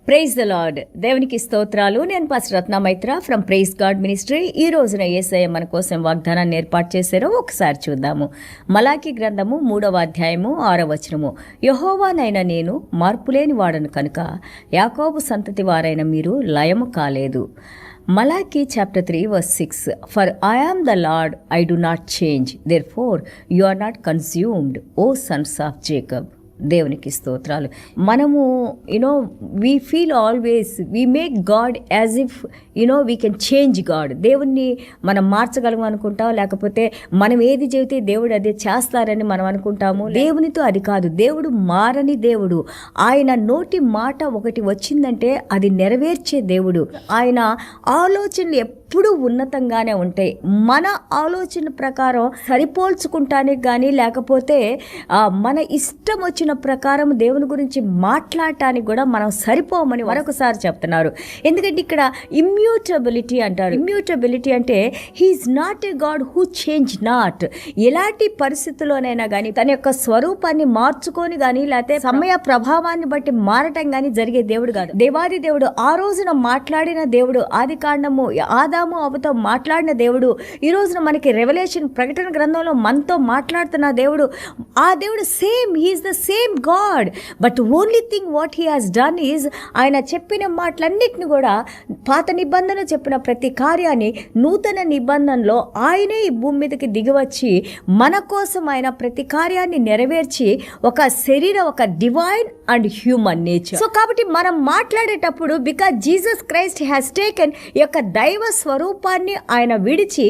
Praise the lord. దేవునికి స్తోత్రాలు. నేను pastor Ratna Maitra from Praise God Ministry. ఈ రోజున యేసయ్య మన కోసం వాగ్దానాన్ని ఏర్పాటు చేశారో ఒకసారి చూద్దాము. మలాకి గ్రంథము 3వ అధ్యాయము 6వ వచనము. యెహోవానైన నేను మార్పులేని వాడను కనుక యాకోబు సంతతి వారైన మీరు లయము కాలేదు. Malachi chapter 3 verse 6. For I am the Lord, I do not change. Therefore you are not consumed, O sons of Jacob. దేవునికి స్తోత్రాలు. మనము we feel always we make God as if we can change God. దేవుణ్ణి మనం మార్చగలం అనుకుంటాం, లేకపోతే మనం ఏది చెబితే దేవుడు అదే చేస్తారని మనం అనుకుంటాము. దేవునితో అది కాదు. దేవుడు మారని దేవుడు. ఆయన నోటి మాట ఒకటి వచ్చిందంటే అది నెరవేర్చే దేవుడు. ఆయన ఆలోచనలు ఎప్పుడూ ఉన్నతంగానే ఉంటాయి. మన ఆలోచన ప్రకారం సరిపోల్చుకుంటానికి కానీ, లేకపోతే మన ఇష్టం వచ్చిన ప్రకారం దేవుని గురించి మాట్లాడటానికి కూడా మనం సరిపోమని మరొకసారి చెప్తున్నారు. ఎందుకంటే ఇక్కడ ఇమ్యూటబిలిటీ అంటారు. ఇమ్యూటబిలిటీ అంటే he's not a God who change not. ఎలాంటి పరిస్థితుల్లోనైనా కానీ తన యొక్క స్వరూపాన్ని మార్చుకొని కానీ, లేకపోతే సమయ ప్రభావాన్ని బట్టి మారటం కానీ జరిగే దేవుడు కాదు. దేవాది దేవుడు ఆ రోజున మాట్లాడిన దేవుడు. ఆది కాండము ఆదాము అవ్వతో మాట్లాడిన దేవుడు ఈ రోజున మనకి రెవల్యూషన్ ప్రకటన గ్రంథంలో మనతో మాట్లాడుతున్న దేవుడు. ఆ దేవుడు same, he's the same God. But only thing what he has done is ఆయన చెప్పిన మాటలన్నిటిని కూడా పాత నిబంధన చెప్పిన ప్రతి కార్యాన్ని నూతన నిబంధనలో ఆయనే ఈ భూమి మీదకి దిగివచ్చి మన కోసం ఆయన ప్రతి కార్యాన్ని నెరవేర్చి ఒక divine and human nature. So కాబట్టి మనం మాట్లాడేటప్పుడు because Jesus Christ has taken ఈ యొక్క దైవ స్వరూపాన్ని ఆయన విడిచి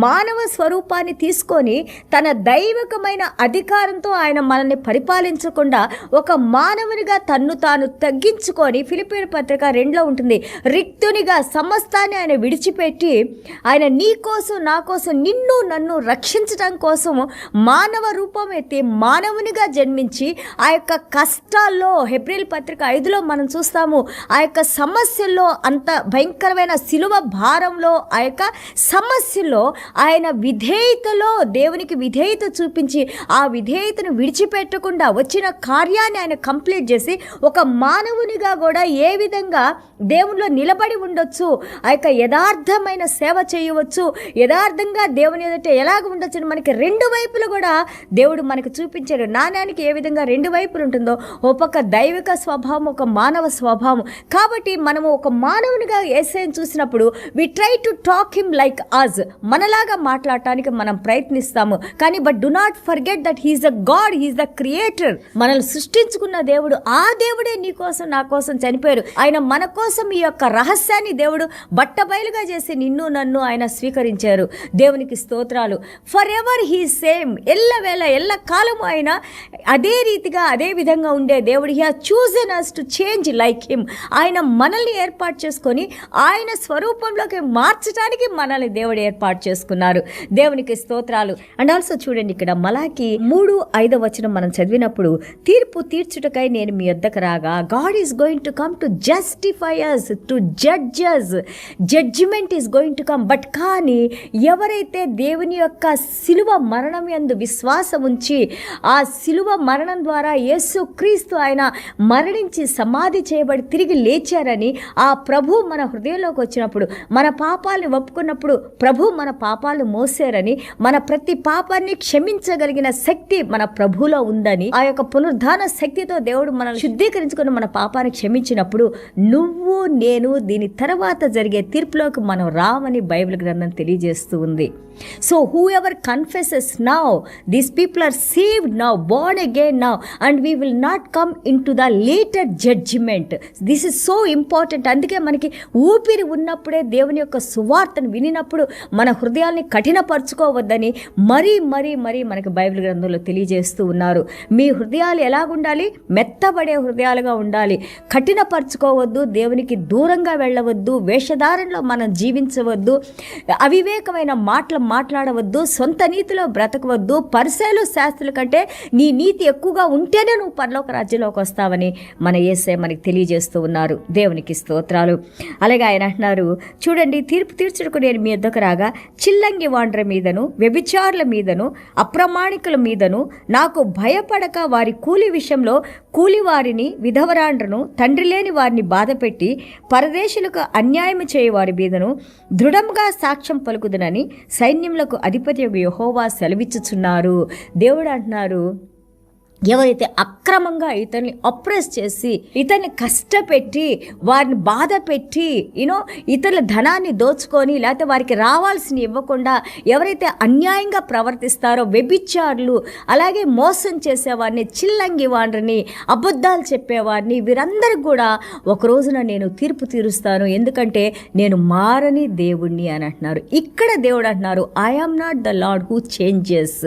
మానవ స్వరూపాన్ని తీసుకొని తన దైవికమైన అధికారంతో ఆయన మనల్ని పరిపాలించకుండా ఒక మానవునిగా తన్ను తాను తగ్గించుకొని, ఫిలిప్పీయుల పత్రిక 2లో ఉంటుంది, రిక్తునిగా సమస్తాన్ని ఆయన విడిచిపెట్టి ఆయన నీ కోసం నా కోసం నిన్ను నన్ను రక్షించడం కోసం మానవ రూపం ఎత్తి మానవునిగా జన్మించి ఆ యొక్క కష్టాల్లో హెబ్రీయుల పత్రిక 5లో మనం చూస్తాము. ఆ యొక్క సమస్యల్లో, అంత భయంకరమైన శిలువ భారంలో, ఆ యొక్క సమస్యలో ఆయన విధేయతలో దేవునికి విధేయత చూపించి ఆ విధేయతను విడిచిపెట్టకుండా వచ్చిన కార్యాన్ని ఆయన కంప్లీట్ చేసి ఒక మానవునిగా కూడా ఏ విధంగా దేవునిలో నిలబడి ఉండొచ్చు, ఆ యొక్క యథార్థమైన సేవ చేయవచ్చు, యథార్థంగా దేవుని ఎదుట ఎలాగ ఉండొచ్చు అని మనకి రెండు వైపులు కూడా దేవుడు మనకు చూపించాడు. నాణ్యానికి ఏ విధంగా రెండు వైపులు ఉంటుందో, ఒక దైవిక స్వభావం, ఒక మానవ స్వభావం. కాబట్టి మనము ఒక మానవునిగా యేసయ్యను చూసినప్పుడు we try to talk him like us, మనలాగా మాట్లాడటానికి మనం ప్రయత్నిస్తాము. కానీ but do not forget that he's the God, he's the creator. మనల్ని సృష్టించుకున్న దేవుడు, ఆ దేవుడే నీ కోసం నా కోసం చనిపోయారు. ఆయన మన కోసం ఈ యొక్క రహస్యాన్ని దేవుడు బట్టబయలుగా చేసి నిన్ను నన్ను ఆయన స్వీకరించారు. దేవునికి స్తోత్రాలు. ఫర్ ఎవర్ హీ సేమ్, ఎల్లవేళ ఎల్ల కాలము ఆయన అదే రీతిగా అదే విధంగా ఉండే దేవుడు. He has chosen us to change like him. ఆయన మనల్ని ఏర్పాటు చేసుకొని ఆయన స్వరూపంలోకి మార్చడానికి మనల్ని దేవుడు ఏర్పాటు చేసుకున్నారు. దేవునికి స్తోత్రాలు. అండ్ ఆల్సో చూడండి, ఇక్కడ మలాకి 3:5 వచనం మనం చదివినప్పుడు, తీర్పు తీర్చుటకై నేను మీ యొద్దకు రాగా, God is going to come to justify us, to judge us. Judgement is going to come. But కానీ ఎవరైతే దేవుని యొక్క శిలువ మరణం యందు విశ్వాసం ఉంచి ఆ శిలువ మరణం ద్వారా యేసు క్రీస్తు ఆయన మరణించి సమాధి చేయబడి తిరిగి లేచారని ఆ ప్రభు మన హృదయంలోకి వచ్చినప్పుడు, మన పాపాలను ఒప్పుకున్నప్పుడు ప్రభు మన పాపాలను మోసారని, మన ప్రతి పాపాన్ని క్షమించగలిగిన శక్తి మన ప్రభులో ఉందని, ఆ యొక్క పునరుద్ధాన శక్తితో దేవుడు మనల్ని శుద్ధీకరించుకుని మన పాపాన్ని క్షమించినప్పుడు నువ్వు నేను దీని తర్వాత జరిగే తీర్పులోకి మనం రామని బైబిల్ గ్రంథం తెలియజేస్తూ ఉంది. So whoever confesses now, these people are saved now, born again now, and we will not come into the later judgment. This is so important. అందుకే మనకి ఊపిరి ఉన్నప్పుడే దేవుని యొక్క సువార్తను వినినప్పుడు మన హృదయాల్ని కఠినపరచుకోవద్దని మరీ మరీ మరీ మనకి బైబిల్ గ్రంథంలో తెలియజేస్తూ ఉన్నారు. మీ హృదయాలు ఎలాగుండాలి? మెత్తబడే హృదయాలుగా ఉండాలి. కఠినపరచుకోవద్దు, దేవునికి దూరంగా వెళ్ళవద్దు, వేషధారణలో మనం జీవించవద్దు, అవివేకమైన మాటలు మాట్లాడవద్దు, సొంత నీతిలో బ్రతకవద్దు. పరిసయ్యులు శాస్త్రుల కంటే నీ నీతి ఎక్కువగా ఉంటేనే నువ్వు పరలోక రాజ్యంలోకి వస్తావని మన యేసయ్య మనకి తెలియజేస్తూ ఉన్నారు. దేవునికి స్తోత్రాలు. అలాగే ఆయన అంటున్నారు, చూడండి, తీర్పు తీర్చుటకు నేను మీ యొద్దకు రాగా, చిల్లంగి వాండ్ర మీదను వ్యభిచారుల మీదను అప్రమాణికుల మీదను నాకు భయపడక వారి వారి కూలి విషయంలో కూలివారిని, విధవరాండ్రను, తండ్రి లేని వారిని బాధపెట్టి పరదేశులకు అన్యాయం చేయవారి మీదను దృఢంగా సాక్ష్యం పలుకుదునని సైన్యములకు అధిపతి యెహోవా సెలవిచ్చుచున్నారు. దేవుడు అంటున్నారు, ఎవరైతే అక్రమంగా ఇతన్ని అప్రెస్ చేసి ఇతన్ని కష్టపెట్టి వారిని బాధ పెట్టి ఇతరుల ధనాన్ని దోచుకొని లేకపోతే వారికి రావాల్సిన ఇవ్వకుండా ఎవరైతే అన్యాయంగా ప్రవర్తిస్తారో, వ్యభిచారులు, అలాగే మోసం చేసేవారిని, చిల్లంగి వారిని, అబద్ధాలు చెప్పేవారిని, వీరందరికి కూడా ఒక రోజున నేను తీర్పు తీరుస్తాను, ఎందుకంటే నేను మారని దేవుణ్ణి అని అంటున్నారు. ఇక్కడ దేవుడు అంటున్నారు, I am not the Lord who changes,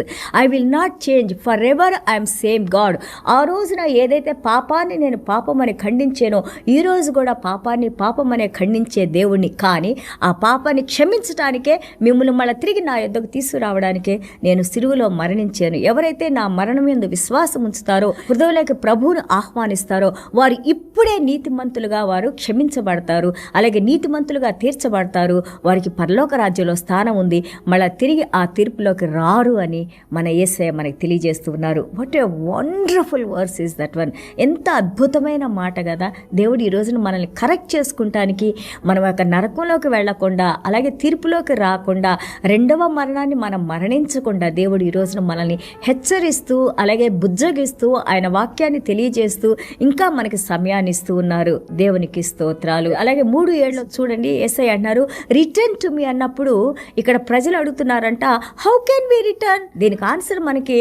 I will not change, forever I am same God. ఆ రోజున ఏదైతే పాపాన్ని నేను పాపమని ఖండించానో, ఈరోజు కూడా పాపాన్ని పాపమనే ఖండించే దేవుణ్ణి. కానీ ఆ పాపాన్ని క్షమించడానికే, మిమ్మల్ని మళ్ళీ తిరిగి నా యొద్దకు తీసుకురావడానికే నేను సిలువలో మరణించాను. ఎవరైతే నా మరణం యందు విశ్వాసం ఉంచుతారో, హృదయంలోకి ప్రభువును ఆహ్వానిస్తారో, వారు ఇప్పుడే నీతిమంతులుగా వారు క్షమించబడతారు, అలాగే నీతిమంతులుగా తీర్చబడతారు. వారికి పరలోక రాజ్యంలో స్థానం ఉంది, మళ్ళీ తిరిగి ఆ తీర్పులోకి రారు అని మన యేసయ్య మనకి తెలియజేస్తూ ఉన్నారు. What a wonderful verse is that one. ఎంత అద్భుతమైన మాట కదా. దేవుడు ఈ రోజున మనల్ని కరెక్ట్ చేసుకుంటానికి, మనం ఒక నరకంలోకి వెళ్లకుండా, అలాగే తీర్పులోకి రాకుండా, రెండవ మరణాన్ని మనం మరణించకుండా దేవుడు ఈ రోజున మనల్ని హెచ్చరిస్తూ, అలాగే బుజ్జగిస్తూ, ఆయన వాక్యాన్ని తెలియజేస్తూ ఇంకా మనకి సమయాన్ని ఇస్తూ ఉన్నారు. దేవునికి స్తోత్రాలు. అలాగే 3:7 చూడండి, యేసయ్య అన్నారు, రిటర్న్ టు మీ అన్నప్పుడు ఇక్కడ ప్రజలు అడుగుతున్నారంట, హౌ కెన్ వి రిటర్న్? దీనికి ఆన్సర్ మనకి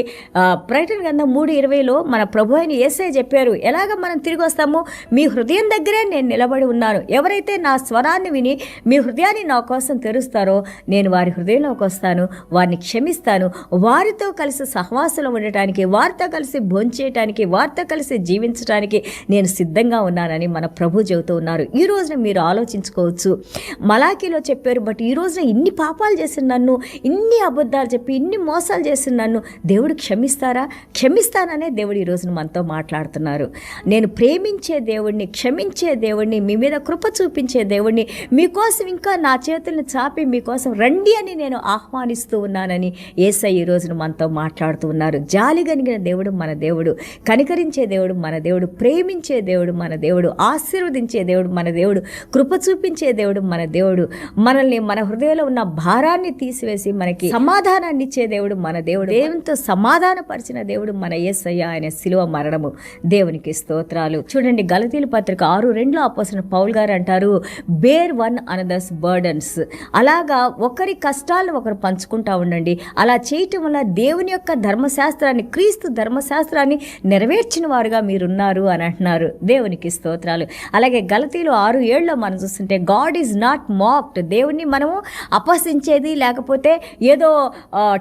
ప్రకటన గ్రంథం 3:20 మన ప్రభు అయిన యేసయ్య చెప్పారు, ఎలాగ మనం తిరిగి వస్తాము? మీ హృదయం దగ్గరే నేను నిలబడి ఉన్నాను. ఎవరైతే నా స్వరాన్ని విని మీ హృదయాన్ని నా కోసం తెరుస్తారో, నేను వారి హృదయంలోకి వస్తాను, వారిని క్షమిస్తాను, వారితో కలిసి సహవాసంలో ఉండటానికి, వారితో కలిసి భోంచేయటానికి, వారితో కలిసి జీవించడానికి నేను సిద్ధంగా ఉన్నానని మన ప్రభు చెబుతూ ఉన్నారు. ఈ రోజున మీరు ఆలోచించుకోవచ్చు, మలాకీలో చెప్పారు, బట్ ఈ రోజున ఇన్ని పాపాలు చేసిన నన్ను, ఇన్ని అబద్ధాలు చెప్పి ఇన్ని మోసాలు చేసిన నన్ను దేవుడు క్షమిస్తారా? క్షమిస్తాననే దేవుడు ఈ రోజున మనతో మాట్లాడుతున్నారు. నేను ప్రేమించే దేవుడిని, క్షమించే దేవుడిని, మీ మీద కృప చూపించే దేవుడిని, మీకోసం ఇంకా నా చేతులను చాపి మీకోసం రండి అని నేను ఆహ్వానిస్తూ ఉన్నానని యేసయ్య ఈ రోజున మనతో మాట్లాడుతూ ఉన్నారు. జాలి కలిగిన దేవుడు మన దేవుడు, కనికరించే దేవుడు మన దేవుడు, ప్రేమించే దేవుడు మన దేవుడు, ఆశీర్వదించే దేవుడు మన దేవుడు, కృప చూపించే దేవుడు మన దేవుడు, మనల్ని మన హృదయంలో ఉన్న భారాన్ని తీసివేసి మనకి సమాధానాన్ని ఇచ్చే దేవుడు మన దేవుడు, దేవునితో సమాధానపరిచిన దేవుడు మన యేసయ్య. ఆయన శిలువ మరణము. దేవునికి స్తోత్రాలు. చూడండి, గలతీయుల పత్రిక 6:2 అపోస్తలుడైన పౌలు గారు అంటారు, బేర్ వన్ అనదర్స్ బర్డన్స్. అలాగా ఒకరి కష్టాలను ఒకరు పంచుకుంటా ఉండండి. అలా చేయటం వల్ల దేవుని యొక్క ధర్మశాస్త్రాన్ని, క్రీస్తు ధర్మశాస్త్రాన్ని నెరవేర్చిన వారుగా మీరున్నారు అని అంటున్నారు. దేవునికి స్తోత్రాలు. అలాగే గలతీయులు 6:7 మనం చూస్తుంటే, గాడ్ ఈజ్ నాట్ మాక్డ్. దేవుణ్ణి మనము అపహసించేది, లేకపోతే ఏదో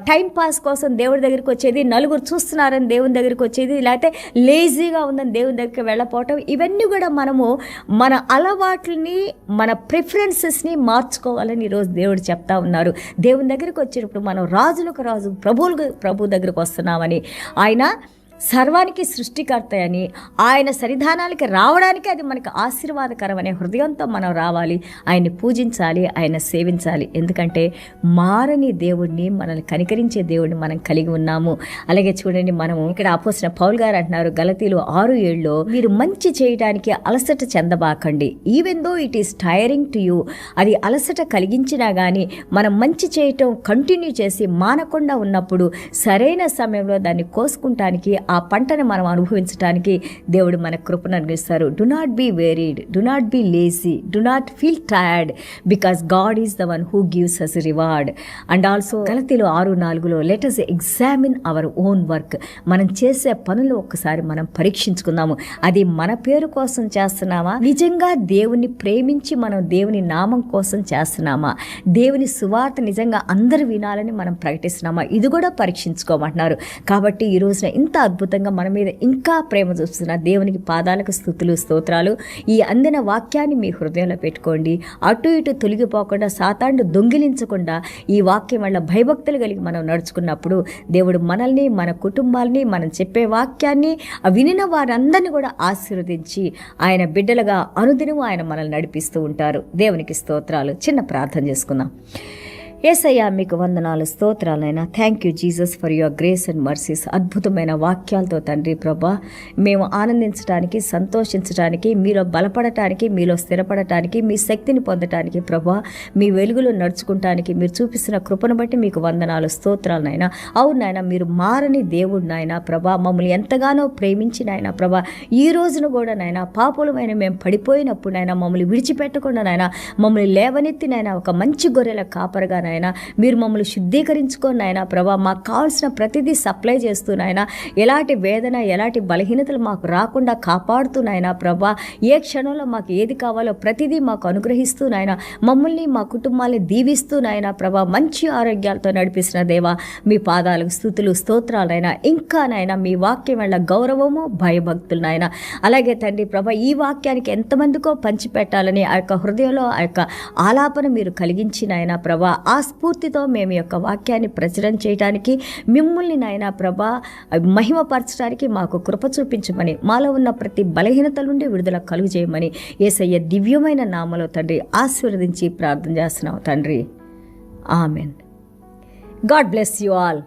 టైం పాస్ కోసం దేవుడి దగ్గరికి వచ్చేది, నలుగురు చూస్తున్నారని దేవుని దగ్గరికి వచ్చేది, లేకపోతే లేజీగా ఉందని దేవుని దగ్గరికి వెళ్ళపోవటం, ఇవన్నీ కూడా మనము మన అలవాట్లని, మన ప్రిఫరెన్సెస్ని మార్చుకోవాలని ఈరోజు దేవుడు చెప్తా ఉన్నారు. దేవుని దగ్గరికి వచ్చినప్పుడు మనం రాజులకు రాజు, ప్రభు దగ్గరికి వస్తున్నామని, ఆయన సర్వానికి సృష్టికర్త అని, ఆయన సన్నిధానానికి రావడానికి అది మనకు ఆశీర్వాదకరం అనే హృదయంతో మనం రావాలి, ఆయన్ని పూజించాలి, ఆయన సేవించాలి. ఎందుకంటే మారని దేవుడిని, మనల్ని కనికరించే దేవుడిని మనం కలిగి ఉన్నాము. అలాగే చూడండి, మనము ఇక్కడ అపోస్తలుడైన పౌలు గారు అంటున్నారు గలతీయులు 6:7, మీరు మంచి చేయడానికి అలసట చెందబాకండి, even though it is tiring to you. అది అలసట కలిగించినా కానీ మనం మంచి చేయటం కంటిన్యూ చేసి మానకుండా ఉన్నప్పుడు సరైన సమయంలో దాన్ని కోసుకుంటానికి, ఆ పంటను మనం అనుభవించడానికి దేవుడు మన కృపను అనుగ్రహిస్తారు. Do not be worried, do not be lazy, do not feel tired, because God is the one who gives us reward. And also గలతీయులు 6:4 let us examine our own work. మనం చేసే పనులు ఒక్కసారి మనం పరీక్షించుకుందాము. అది మన పేరు కోసం చేస్తున్నామా? నిజంగా దేవుని ప్రేమించి మనం దేవుని నామం కోసం చేస్తున్నామా? దేవుని సువార్త నిజంగా అందరూ వినాలని మనం ప్రకటిస్తున్నామా? ఇది కూడా పరీక్షించుకోమంటున్నారు. కాబట్టి ఈ రోజున ఇంత అద్భుతంగా మన మీద ఇంకా ప్రేమ చూస్తున్న దేవునికి పాదాలకు స్తుతులు, స్తోత్రాలు. ఈ అందిన వాక్యాన్ని మీ హృదయంలో పెట్టుకోండి. అటు ఇటు తొలగిపోకుండా, సాతాను దొంగిలించకుండా ఈ వాక్యం వల్ల భయభక్తులు కలిగి మనం నడుచుకున్నప్పుడు దేవుడు మనల్ని, మన కుటుంబాలని, మనం చెప్పే వాక్యాన్ని వినిన వారందరినీ కూడా ఆశీర్వదించి ఆయన బిడ్డలుగా అనుదినము ఆయన మనల్ని నడిపిస్తూ ఉంటారు. దేవునికి స్తోత్రాలు. చిన్న ప్రార్థన చేసుకుందాం. యేసయ్యా మీకు వందనాలు, స్తోత్రాలైనా. Thank you Jesus for your grace and mercies. అద్భుతమైన వాక్యాలతో తండ్రి ప్రభా మేము ఆనందించడానికి, సంతోషించడానికి, మీలో బలపడటానికి, మీలో స్థిరపడటానికి, మీ శక్తిని పొందటానికి ప్రభా, మీ వెలుగులో నడుచుకుంటానికి మీరు చూపిస్తున్న కృపను బట్టి మీకు వందనాలు, స్తోత్రాలనైనా. అవును నాయన, మీరు మారని దేవుడు నాయన ప్రభా, మమ్మల్ని ఎంతగానో ప్రేమించిన ఆయన ప్రభా, ఈ రోజును కూడా నాయన పాపులమైన మేము పడిపోయినప్పుడు నాయన మమ్మల్ని విడిచిపెట్టకుండా నాయన మమ్మల్ని లేవనెత్తి నాయన ఒక మంచి గొర్రెల కాపరగా నాయన మీరు మమ్మల్ని శుద్ధీకరించుకొని నాయన ప్రభా, మాకు కావాల్సిన ప్రతిదీ సప్లై చేస్తూ నాయన, ఎలాంటి వేదన ఎలాంటి బలహీనతలు మాకు రాకుండా కాపాడుతూ నాయన ప్రభా, ఏ క్షణంలో మాకు ఏది కావాలో ప్రతిదీ మాకు అనుగ్రహిస్తూ నాయన మమ్మల్ని మా కుటుంబాన్ని దీవిస్తూ నాయన ప్రభా, మంచి ఆరోగ్యాలతో నడిపిస్తున్న దేవా మీ పాదాలకు స్తుతులు, స్తోత్రాలైనా. ఇంకా నాయన మీ వాక్యం వల్ల గౌరవము, భయభక్తులు నాయన. అలాగే తండ్రి ప్రభా, ఈ వాక్యానికి ఎంతమందికో పంచిపెట్టాలని ఆ యొక్క హృదయంలో ఆ యొక్క ఆలాపన మీరు కలిగించి నాయన ప్రభా, ఆ స్ఫూర్తితో మేము యొక్క వాక్యాన్ని ప్రచురణ చేయడానికి, మిమ్మల్ని నాయన ప్రభా మహిమపరచడానికి మాకు కృప చూపించమని, మాలో ఉన్న ప్రతి బలహీనతల నుండి విడుదల కలుగు చేయమని యేసయ్య దివ్యమైన నామలో తండ్రి ఆశీర్వదించి ప్రార్థన చేస్తున్నాం తండ్రి. Amen. God bless you all.